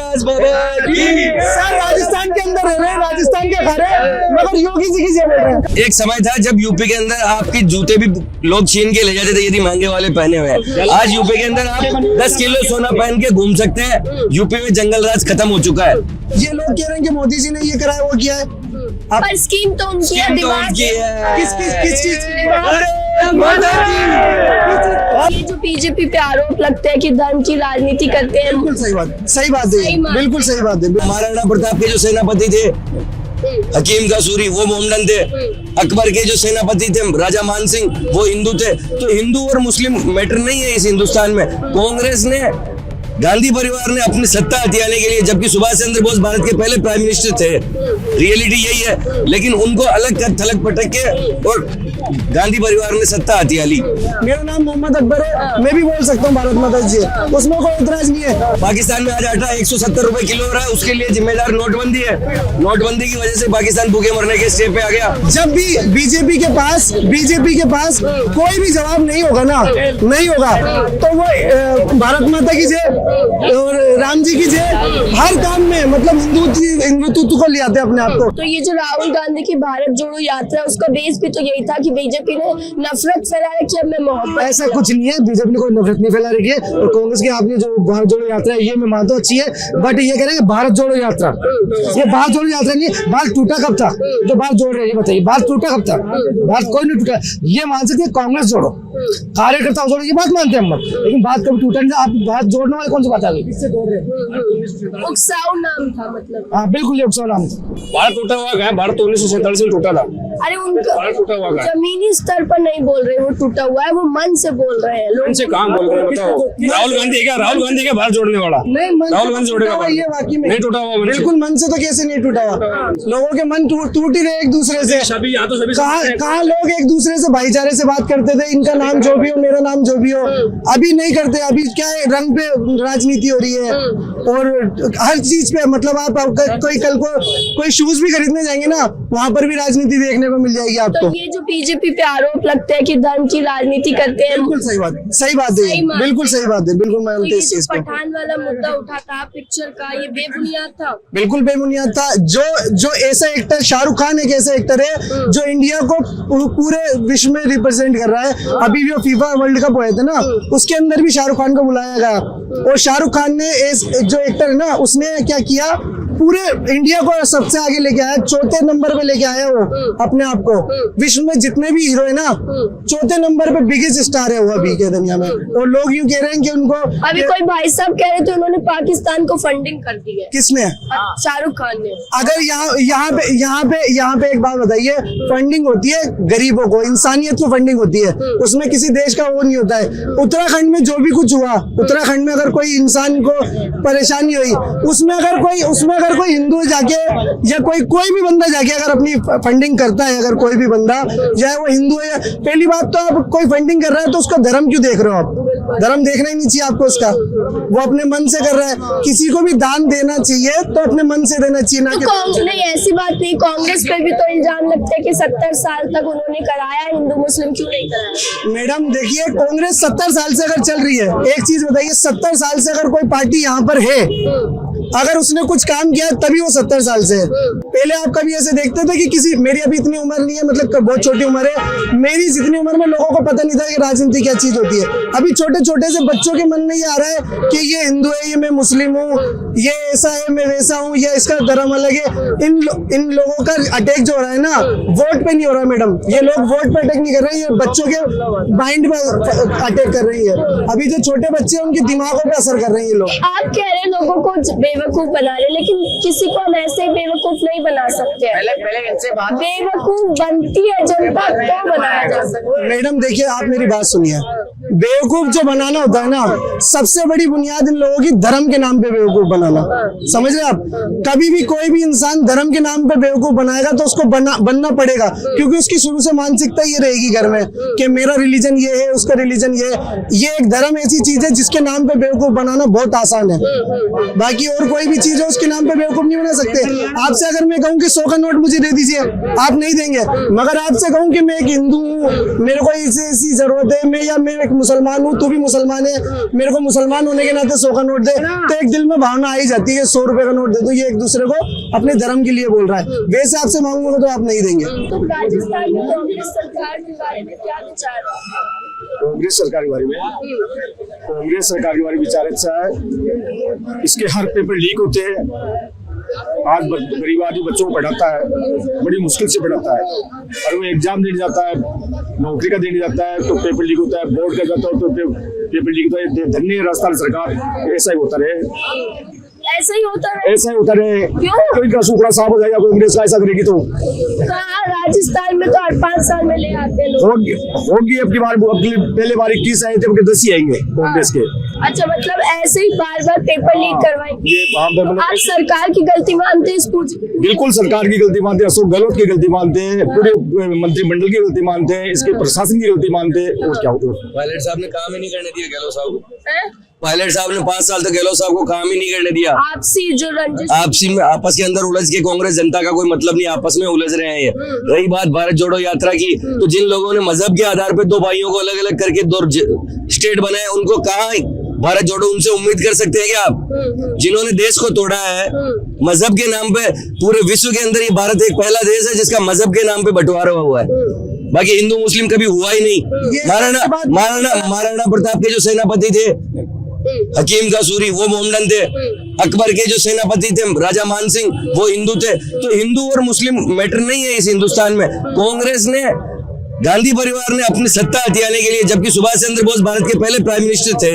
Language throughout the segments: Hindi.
विकास भवन की। सर राजस्थान के अंदर रह रहे हैं, राजस्थान के खा रहे हैं, मगर योगी जी की जय बोल रहे हैं। एक समय था जब यूपी के अंदर आपके जूते भी लोग छीन के ले जाते थे यदि महंगे वाले पहने हुए हैं। आज यूपी के अंदर आप 10 किलो सोना पहन के घूम सकते हैं। यूपी में जंगल राज खत्म हो चुका है। ये लोग कह रहे हैं कि मोदी जी ने ये कराया वो किया है। पर स्कीम तो उनकी है, दिमाग किस चीज की? ये जो बीजेपी पे आरोप लगते हैं कि धर्म की राजनीति करते हैं। बिल्कुल सही बात है, बिल्कुल सही बात है। महाराणा प्रताप के जो सेनापति थे हकीम का सूरी वो मोमडन थे। अकबर के जो सेनापति थे राजा मान सिंह वो हिंदू थे। तो हिंदू और मुस्लिम मैटर नहीं है इस हिंदुस्तान में। कांग्रेस ने गांधी परिवार ने अपनी सत्ता हथियाने के लिए, जबकि सुभाष चंद्र बोस भारत के पहले प्राइम मिनिस्टर थे, रियलिटी यही है, लेकिन उनको अलग कर थलग पटक के और गांधी परिवार ने सत्ता हथिया ली। मेरा नाम मोहम्मद अकबर है, मैं भी बोल सकता हूँ भारत माता जी, उसमें कोई इतराज नहीं है। पाकिस्तान में आज आटा 170 रुपए किलो हो रहा है, उसके लिए जिम्मेदार नोटबंदी है। नोटबंदी की वजह से पाकिस्तान भूखे मरने के स्टेज पे आ गया। जब भी बीजेपी के पास कोई भी जवाब नहीं होगा ना, नहीं होगा, तो वो भारत माता की जय और राम जी की जय हर काम में, मतलब हिंदुत्व को ले आते हैं अपने आप को। तो ये जो राहुल गांधी की भारत जोड़ो यात्रा, उसका बेस भी तो यही था कि बीजेपी ने नफरत फैला रखी है, हमें मोहब्बत। ऐसा कुछ नहीं है, बीजेपी ने कोई नफरत नहीं फैला रखी है। और कांग्रेस की आपने जो भारत जोड़ो यात्रा है ये मैं मानता हूँ अच्छी है, बट ये कह रहे हैं भारत जोड़ो यात्रा, ये भारत जोड़ो यात्रा नहीं है। भारत टूटा कब था? जो भारत जोड़ रहे हैं ये बताइए, भारत टूटा कब था? भारत कोई नहीं टूटा। ये मान सकते हैं कांग्रेस जोड़ो, कार्यकर्ता जोड़ो, ये बात मानते हैं हम, लेकिन बात कभी टूटा नहीं। आप भारत जोड़ने वाले कौन सी बात आ गई? किससे जोड़ रहे हैं? उकसाऊ नाम था, मतलब। हाँ बिल्कुल, उकसाऊ नाम था। भारत टूटा हुआ है, भारत 1947 में टूटा था। अरे उनका टूटा हुआ है। जमीनी स्तर पर नहीं बोल रहे वो टूटा हुआ है, वो मन से बोल रहे हैं। लोग से काम बोल रहे हैं, बताओ। राहुल गांधी क्या भारत जोड़ने वाला? नहीं, मन राहुल गांधी जोड़ेगा ये वाकई में नहीं टूटा हुआ। बिल्कुल मन से तो कैसे नहीं टूटा हुआ? लोगों के मन टूट ही रहे एक दूसरे से। कहाँ लोग एक दूसरे से भाईचारे से बात करते थे, इनका नाम जो भी हो मेरा नाम जो भी हो। अभी नहीं करते, अभी क्या है, रंग पे राजनीति हो रही है और हर चीज पे, मतलब आप कोई कल को कोई शूज भी खरीदने जाएंगे ना, वहाँ पर भी राजनीति देखने को मिल जाएगी आपको। तो ये जो बीजेपी पे आरोप लगते हैं कि धर्म की राजनीति करते हैं। बिल्कुल सही बात है, बिल्कुल सही बात है, बिल्कुल मैं तो इस चीज को। पठान वाला मुद्दा उठा था पिक्चर का, ये बेबुनियाद था। बिल्कुल बेबुनियाद था। जो ऐसा एक्टर, शाहरुख खान एक ऐसा एक्टर है जो इंडिया को पूरे विश्व में रिप्रेजेंट कर रहा है। अभी भी वो फीफा वर्ल्ड कप हुए थे ना, उसके अंदर भी शाहरुख खान को बुलाया गया, और शाहरुख खान ने जो एक्टर है ना, उसने क्या किया, पूरे इंडिया को सबसे आगे लेके आया, चौथे नंबर पे लेके आया वो अपने आप को। विश्व में जितने भी हीरो है ना, चौथे नंबर पे बिगेस्ट स्टार है वो अभी के दुनिया में। और लोग यूं कह रहे हैं कि उनको, अभी कोई भाई साहब कह रहे थे उन्होंने पाकिस्तान को फंडिंग कर दी है। किसने? शाहरुख खान ने। अगर यहाँ पे एक बात बताइए, फंडिंग होती है गरीबों को, इंसानियत को फंडिंग होती है, उसमें किसी देश का वो नहीं होता है। उत्तराखंड में जो भी कुछ हुआ, उत्तराखंड में अगर कोई इंसान को परेशानी हुई, उसमें अगर कोई हिंदू जाके या कोई भी बंदा जाके अगर अपनी फंडिंग करता है, अगर कोई भी बंदा चाहे वो हिंदू है, पहली बात तो आप कोई फंडिंग कर रहा है तो उसका धर्म क्यों देख रहे हो आप? धर्म देखना ही नहीं चाहिए आपको उसका, वो अपने मन से कर रहा है। किसी को भी दान देना चाहिए तो अपने मन से देना चाहिए ना। तो नहीं, ऐसी बात नहीं, कांग्रेस पे भी तो इल्जाम लगते हैं कि 70 साल तक उन्होंने कराया, हिंदू मुस्लिम क्यों नहीं कराया? मैडम देखिए, कांग्रेस 70 साल से अगर चल रही है, एक चीज बताइए, 70 साल से अगर कोई पार्टी यहाँ पर है, अगर उसने कुछ काम किया तभी वो 70 साल से है। पहले आप कभी ऐसे देखते थे कि किसी, मेरी अभी इतनी उम्र नहीं है, मतलब बहुत छोटी उम्र है मेरी, जितनी उम्र में लोगों को पता नहीं था कि राजनीति क्या चीज होती है। अभी छोटे छोटे से बच्चों के मन में ये आ रहा है कि ये हिंदू है, ये मैं मुस्लिम हूँ, ये ऐसा है मैं वैसा हूँ, या इसका धर्म अलग है। इन लोगों का अटैक जो हो रहा है ना, वोट पे नहीं हो रहा है मैडम, ये लोग वोट पे अटैक नहीं कर रहे हैं, ये बच्चों के माइंड पे अटैक कर रही है। अभी जो छोटे बच्चे हैं उनके दिमागों पे असर कर रहे हैं ये लोग। आप कह रहे हैं लोगों को बेवकूफ बना रहे, लेकिन किसी को हम ऐसे ही बेवकूफ नहीं बना सकते हैं। बेवकूफ बनती है जनता तो बनाया जा सकता है। मैडम देखिए, आप मेरी बात सुनिए, बेवकूफ जो बनाना होता है ना, सबसे बड़ी बुनियाद इन लोगों की धर्म के नाम पे बेवकूफ बनाना, समझ रहे आप? कभी भी कोई भी इंसान धर्म के नाम पे बेवकूफ बनाएगा तो उसको बनना पड़ेगा, क्योंकि उसकी शुरू से मानसिकता ये रहेगी घर में कि मेरा रिलीजन ये है, उसका रिलीजन ये है। ये एक धर्म ऐसी चीज है जिसके नाम पे बेवकूफ बनाना बहुत आसान है, बाकी और कोई भी चीज है उसके नाम पे बेवकूफ नहीं बना सकते। आपसे अगर मैं कहूँ कि 100 का नोट मुझे दे दीजिए, आप नहीं देंगे, मगर आपसे कहूँ कि मैं एक हिंदू हूँ, मेरे को ऐसी जरूरत है, मैं एक मुसलमान हूँ, तू भी मुसलमान है, मेरे को मुसलमान होने के नाते 100 का नोट दे, तो एक दिल में भावना आ ही जाती है 100 रुपए का नोट दे दो। ये एक दूसरे को अपने धर्म के लिए बोल रहा है, वैसे आपसे मांगूंगा तो आप नहीं देंगे। तो राजस्थान में कांग्रेस सरकार के बारे में क्या विचार है? कांग्रेस सरकार के बारे में, कांग्रेस सरकार के बारे में विचार अच्छा है। इसके हर पेपर लीक होते हैं। आज गरीब आदमी बच्चों को पढ़ाता है, बड़ी मुश्किल से पढ़ाता है, और वो एग्जाम देने जाता है, नौकरी का देने जाता है तो पेपर लीक होता है, बोर्ड का जाता है तो पेपर लीक होता है। धन्य राजस्थान सरकार, ऐसा ही होता रहे, ऐसा ही होता है, ऐसा ही होता रहे। क्यों? कोई का सूखड़ा साफ हो जाएगा कांग्रेस का, ऐसा करेगी तो कहाँ राजस्थान में तो 8-5 साल में ले आते हैं लोग। होगी अब की बार, पहले बार 21 आए थे, 10 ही आएंगे कांग्रेस के। अच्छा, मतलब ऐसे ही बार बार पेपर लीक करवाएंगे। ये आप सरकार की गलती मानते हैं इस पूछ? बिल्कुल सरकार की गलती मानते हैं, अशोक गहलोत की गलती मानते हैं, पूरे मंत्रिमंडल की गलती मानते हैं, इसके प्रशासन की गलती मानते हैं। और क्या होगा? पायलट साहब ने काम ही नहीं करने दिया गहलोत साहब को। पायलट साहब ने 5 साल तक गहलोत साहब को काम ही नहीं करने दिया। आपसी जो रंजिश, आपसी में आपस के अंदर उलझ के कांग्रेस जनता का कोई मतलब नहीं, आपस में उलझ रहे हैं ये। रही बात भारत जोड़ो यात्रा की, तो जिन लोगों ने मजहब के आधार पर 2 भाइयों को अलग अलग करके 2 स्टेट बनाए, उनको कहाँ भारत जोड़ो उनसे उम्मीद कर सकते हैं क्या आप? जिन्होंने देश को तोड़ा है मजहब के नाम पे, पूरे विश्व के अंदर ये भारत एक पहला देश है जिसका मजहब के नाम पे बंटवारा हुआ है। बाकी हिंदू मुस्लिम कभी हुआ ही नहीं। महाराणा प्रताप के जो सेनापति थे हकीम का सूरी, वो मोमडन थे। अकबर के जो सेनापति थे राजा मान सिंह, वो हिंदू थे। तो हिंदू और मुस्लिम मैटर नहीं है इस हिंदुस्तान में। कांग्रेस ने, गांधी परिवार ने अपनी सत्ता हथियाने के लिए, जबकि सुभाष चंद्र बोस भारत के पहले प्राइम मिनिस्टर थे,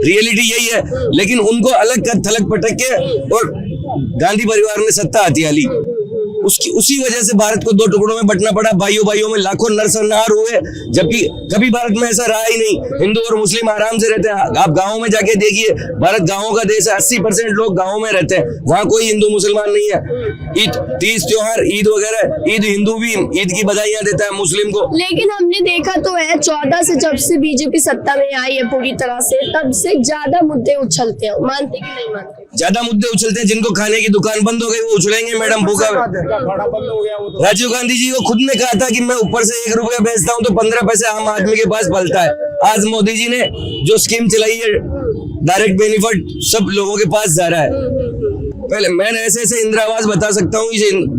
रियलिटी यही है, लेकिन उनको अलग कर थलग पटक के और गांधी परिवार ने सत्ता हथिया ली। उसी वजह से भारत को 2 टुकड़ों में बंटना पड़ा। भाइयों में लाखों नरसंहार हुए, जबकि कभी भारत में ऐसा रहा ही नहीं। हिंदू और मुस्लिम आराम से रहते हैं। आप गाँव में जाके देखिए, भारत गाँवों का देश है, 80% लोग गाँव में रहते हैं, वहाँ कोई हिंदू मुसलमान नहीं है। ईद, तीज त्योहार, ईद वगैरह, ईद हिंदू भी ईद की बधाइयां देता है मुस्लिम को। लेकिन हमने देखा तो है 14 से जब से बीजेपी सत्ता में आई है पूरी तरह से, तब से ज्यादा मुद्दे उछलते हैं। मानते कि नहीं मानते? ज्यादा मुद्दे उछलते हैं। जिनको खाने की दुकान बंद हो गई वो उछलेंगे मैडम, भूखा। राजीव गांधी जी को खुद ने कहा था कि मैं ऊपर से 1 रुपया बेचता हूं तो 15 पैसे आम आदमी के पास पलता है। आज मोदी जी ने जो स्कीम चलाई है, डायरेक्ट बेनिफिट सब लोगों के पास जा रहा है। पहले मैंने ऐसे इंदिरा आवास बता सकता हूँ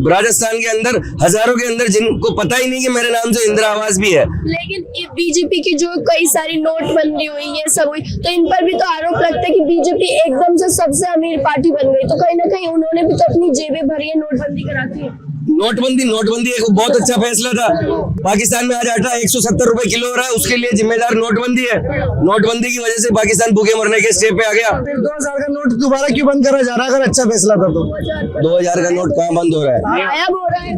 राजस्थान के अंदर, हजारों के अंदर, जिनको पता ही नहीं कि मेरे नाम से इंदिरा आवास भी है। लेकिन बीजेपी की जो कई सारी नोटबंदी हुई, ये सब हुई, तो इन पर भी तो आरोप लगता है कि बीजेपी एकदम से सबसे अमीर पार्टी बन गई। तो कहीं ना कहीं उन्होंने भी तो अपनी जेबें भरी है नोटबंदी करा के। नोटबंदी एक बहुत अच्छा फैसला था। पाकिस्तान में आज आटा 170 रुपए किलो हो रहा है, उसके लिए जिम्मेदार नोटबंदी है। नोटबंदी की वजह से पाकिस्तान भूखे मरने के स्टेप पे आ गया। 2000 का नोट दोबारा क्यों बंद करा जा रहा है? अगर अच्छा फैसला था तो 2000 का नोट कहाँ बंद हो रहा है? गायब हो रहा है।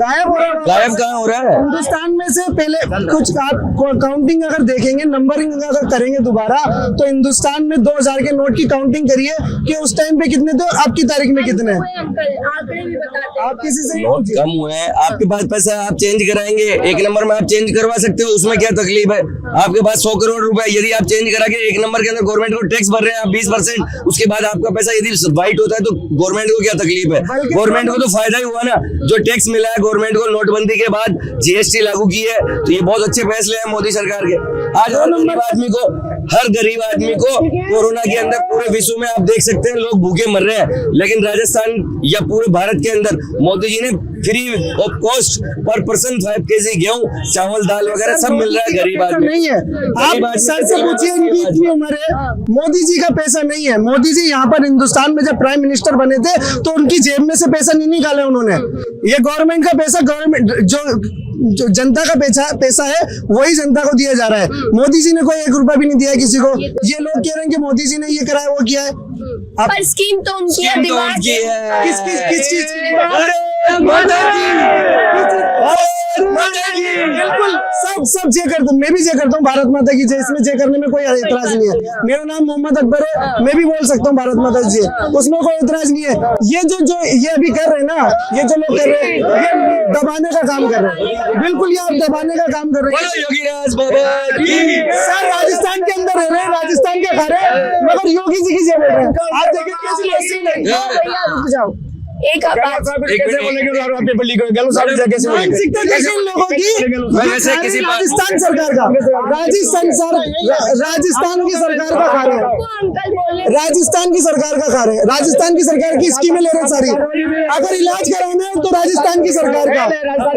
गायब कहाँ हो रहा है? हिंदुस्तान में से पहले कुछ आप काउंटिंग अगर देखेंगे, नंबरिंग अगर करेंगे दोबारा, तो हिंदुस्तान में 2000 के नोट की काउंटिंग करिए कि उस टाइम पे कितने थे और आपकी तारीख में कितने हैं। आंकड़े भी बताते हैं। आप किसी से नोट कम हुए हैं, आपके पास पैसा, आप चेंज कराएंगे, 1 नंबर में आप चेंज करवा सकते हो, उसमें क्या तकलीफ है? आपके पास 100 करोड़ रुपए, यदि आप चेंज करा के 1 नंबर के अंदर गवर्नमेंट को टैक्स भर रहे हैं आप 20%, उसके बाद आपका पैसा यदि वाइट होता है तो गवर्नमेंट को क्या तकलीफ है? गवर्नमेंट को तो फायदा ही हुआ ना, जो टैक्स मिला है गवर्नमेंट को नोटबंदी के बाद, जीएसटी लागू की है, तो ये बहुत अच्छे फैसले हैं मोदी सरकार के। आज हर गरीब आदमी को कोरोना के अंदर पूरे विश्व में आप देख सकते हैं लोग भूखे मर रहे हैं, लेकिन राजस्थान या पूरे भारत के अंदर मोदी जी ने free of cost per person 5 kg गेहूं, चावल, दाल वगैरह सब मिल रहा है गरीब आदमी। नहीं है, आप सर से पूछिए, इनकी इतनी उम्र है, मोदी जी का पैसा नहीं है। मोदी जी यहाँ पर हिंदुस्तान में जब प्राइम मिनिस्टर बने थे तो उनकी जेब में से पैसा नहीं निकाले उन्होंने। ये गवर्नमेंट का पैसा, गवर्नमेंट जो जनता का पैसा है वही जनता को दिया जा रहा है। मोदी जी ने कोई 1 रुपया भी नहीं दिया है किसी को। ये लोग कह रहे हैं कि मोदी जी ने ये कराया, वो किया है। पर स्कीम तो उनकी है, दिमाग की है। किस चीज की? बिल्कुल सब जय करता हूँ, मैं भी जय करता हूँ भारत माता की जय। इसमें जय करने में कोई एतराज नहीं है। मेरा नाम मोहम्मद अकबर है, मैं भी बोल सकता हूँ भारत माता की जय, उसमें कोई एतराज नहीं है। ये जो ये अभी कर रहे हैं ना, ये जो लोग कर रहे हैं, ये दबाने का काम कर रहे हैं। बिल्कुल ये आप दबाने का काम कर रहे हैं। योगीराज बाबा सर राजस्थान के अंदर रह रहे हैं, राजस्थान के खा रहे हैं, मगर योगी जी की जय बोल रहे हैं। आप देखिए कैसी लस्सी नहीं। भैया रुक जाओ, एक बात कैसे बोलेंगे पेपर लीक हो गया? कैसे बोलेंगे? मानसिकता कैसे इन लोगों की? वैसे किसी राजस्थान सरकार का राजस्थान की सरकार का खा रहे हैं, वो अंकल बोल रहे राजस्थान की सरकार का खा रहे हैं, राजस्थान की सरकार की स्कीमें ले रहे हैं सारी। अगर इलाज कराना है तो राजस्थान की सरकार का,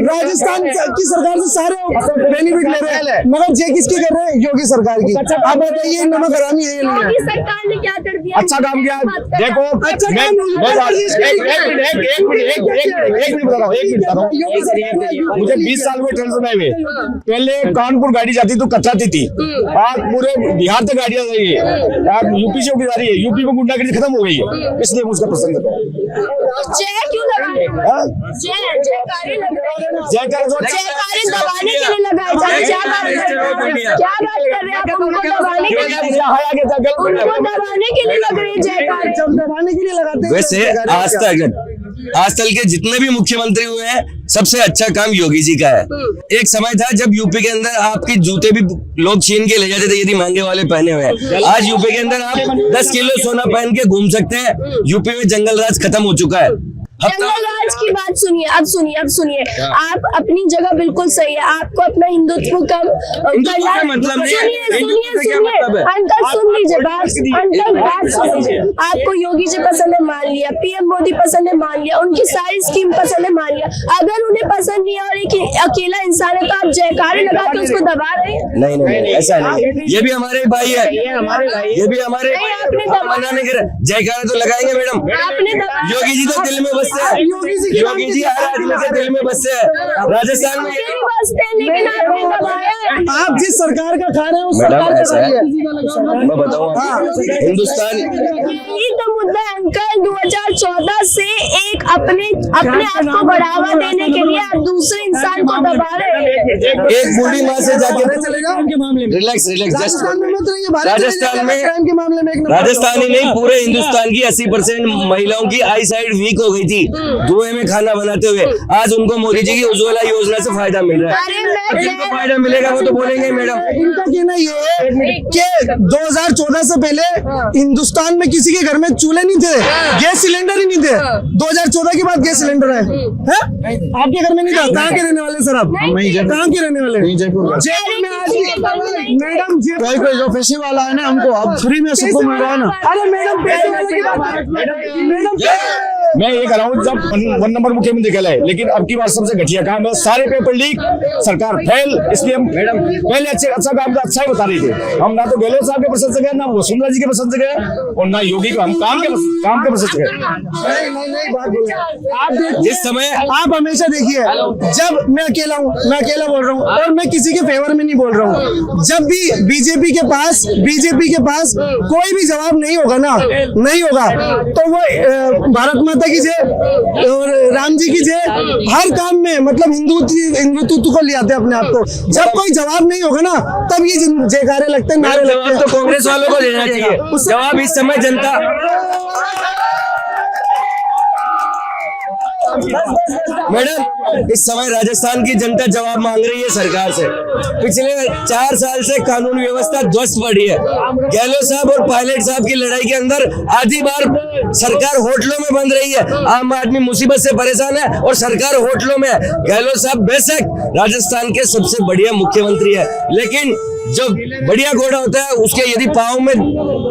राजस्थान की सरकार से सारे बेनिफिट ले रहे हैं, मगर जे किसकी कर रहे हैं? योगी सरकार की। आप बताइए नमक हरामी है या नहीं है? योगी सरकार ने क्या कर दिया? अच्छा काम किया। देखो अच्छा मैं काम मैं एक मिनट बता रहा हूँ। मुझे 20 साल में ट्रेन सुनाए हुए। पहले कानपुर गाड़ी जाती तो कतराती थी, आज पूरे बिहार तक गाड़ियां जा रही है, आप यूपी से होकर जा रही है, यूपी में गुंडागर्दी खत्म हो गई है, इसलिए मैं उसका पसंद करता हूँ। जय क्यों लगा रहे हो? जयकारे लग रहे हैं। जयकारे दबाने के लिए लगाए जा रहे हैं। क्या बात कर रहे हैं? क्या बात कर रहे हैं आप? उनको दबाने के लिए, उनको दबाने के लिए लग रहे हैं जयकारे। जब दबाने के लिए लगाते हैं। वैसे आज तक के जितने भी मुख्यमंत्री हुए हैं सबसे अच्छा काम योगी जी का है। एक समय था जब यूपी के अंदर आपके जूते भी लोग छीन के ले जाते थे यदि महंगे वाले पहने हुए हैं। आज यूपी के अंदर आप 10 किलो सोना पहन के घूम सकते हैं। यूपी में जंगल राज खत्म हो चुका है। जंगल राज की बात सुनिए, अब सुनिए आप अपनी जगह बिल्कुल सही है, आपको अपना हिंदुत्व कम करना है। मतलब नहीं है। सुनिए अंकल सुन लीजिए बात सुन लीजिए। आपको योगी जी पसंद है मान लिया, पीएम मोदी पसंद है मान लिया, उनकी सारी स्कीम पसंद है मान लिया। अगर उन्हें पसंद नहीं है और एक अकेला इंसान है तो आप जयकारे लगा के उसको दबा रहे हैं। नहीं ऐसा नहीं, ये भी हमारे भाई है, ये भी हमारे जयकारा तो लगाएंगे मैडम। आपने दबाया। योगी जी तो दिल में बसते हैं, योगी जी हर आदमी के दिल में बसते हैं। राजस्थान में नहीं बसते हैं, लेकिन आपने दबाया है। आप जिस सरकार का खा रहे हैं उस मैडम सरकार का ऐसा है, खाइए। मैं बताऊँ हिंदुस्तान यही तो मुद्दा है अंकल। 2014 से एक अपने आप को बढ़ावा देने के लिए आप दूसरे इंसान को दबा रहे हैं। एक बूढ़ी माँ से जाके चलेगा रिलैक्स राजस्थान में मत रहिए, भारत राजस्थान में क्राइम के मामले में एक नंबर। राजस्थान ही नहीं पूरे हिंदुस्तान की 80% महिलाओं की आई साइड वीक हो गई थी धुएं में खाना बनाते हुए। आज उनको मोदी जी की उज्ज्वला योजना से फायदा मिल रहा है। इनको फायदा मिलेगा वो तो बोलेंगे मैडम। इनका कहना ये है कि 2014 से पहले हिंदुस्तान में किसी के घर में चूल्हे नहीं थे, गैस सिलेंडर ही नहीं थे। 2014 के बाद गैस सिलेंडर है। आपके घर में नहीं था? कहाँ के रहने वाले सर आप? कहाँ के रहने वाले? जयपुर में। आज मैडम कोई जो पैसे वाला है ना, हमको अब फ्री में सबको मिल रहा है ना। अरे मैडम पैसे वाले की बात, मैडम मैं ये कह रहा हूँ जब 1 नंबर मुख्यमंत्री कहलाए, लेकिन अब की बार सबसे घटिया काम है, सारे पेपर लीक, सरकार फेल। इसलिए हम पहले अच्छा काम तो अच्छा ही बता रही थे। हम ना तो गहलोत साहब के प्रशंसक है, ना वसुंधरा जी के प्रशंसक है, और ना योगी को हम काम के प्रशंसक है। आप जिस समय आप हमेशा देखिए, जब मैं अकेला बोल रहा हूँ और मैं किसी के फेवर में नहीं बोल रहा हूँ। जब भी बीजेपी के पास कोई भी जवाब नहीं होगा ना, नहीं होगा तो वो भारत माता की जय और राम जी की जय हर काम में, मतलब हिंदुत्व को ले आते हैं अपने आप को। जब कोई जवाब नहीं होगा ना तब ये जयकारे लगते हैं, नारे लगते हैं। तो कांग्रेस वालों को देना चाहिए जवाब। इस समय जनता मैडम इस समय राजस्थान की जनता जवाब मांग रही है सरकार से। पिछले 4 साल से कानून व्यवस्था ध्वस्त पड़ी है। गहलोत साहब और पायलट साहब की लड़ाई के अंदर आधी बार सरकार होटलों में बंद रही है। आम आदमी मुसीबत से परेशान है और सरकार होटलों में है। गहलोत साहब बेशक राजस्थान के सबसे बढ़िया मुख्यमंत्री है, लेकिन जो बढ़िया घोड़ा होता है उसके यदि पाँव में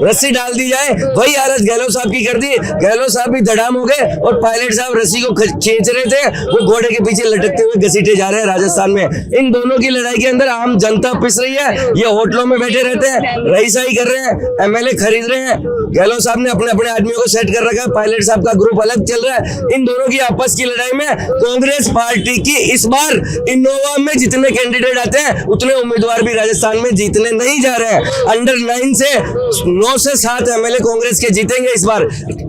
रस्सी डाल दी जाए, वही हालत गहलोत साहब की कर दी। गहलोत साहब भी धड़ाम हो गए और पायलट साहब रस्सी को खींच रहे थे, वो घोड़े के पीछे लटकते हुए घसीटे जा रहे हैं राजस्थान में। इन दोनों की लड़ाई के अंदर आम जनता पिस रही है। ये होटलों में बैठे रहते हैं, रईसाई कर रहे हैं, एमएलए खरीद रहे हैं। गहलोत साहब ने अपने आदमियों को सेट कर रखा है, पायलट साहब का ग्रुप अलग चल रहा है। इन दोनों की आपस की लड़ाई में कांग्रेस पार्टी की इस बार इनोवा में जितने कैंडिडेट आते हैं उतने उम्मीदवार भी राजस्थान में जीतने नहीं जा रहे हैं। अंडर 9 से 7 एमएलए कांग्रेस के जीतेंगे इस बार।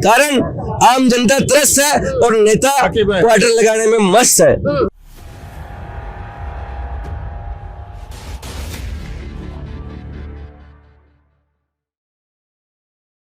कारण आम जनता त्रस्त है और नेता क्वार्टर लगाने में मस्त है।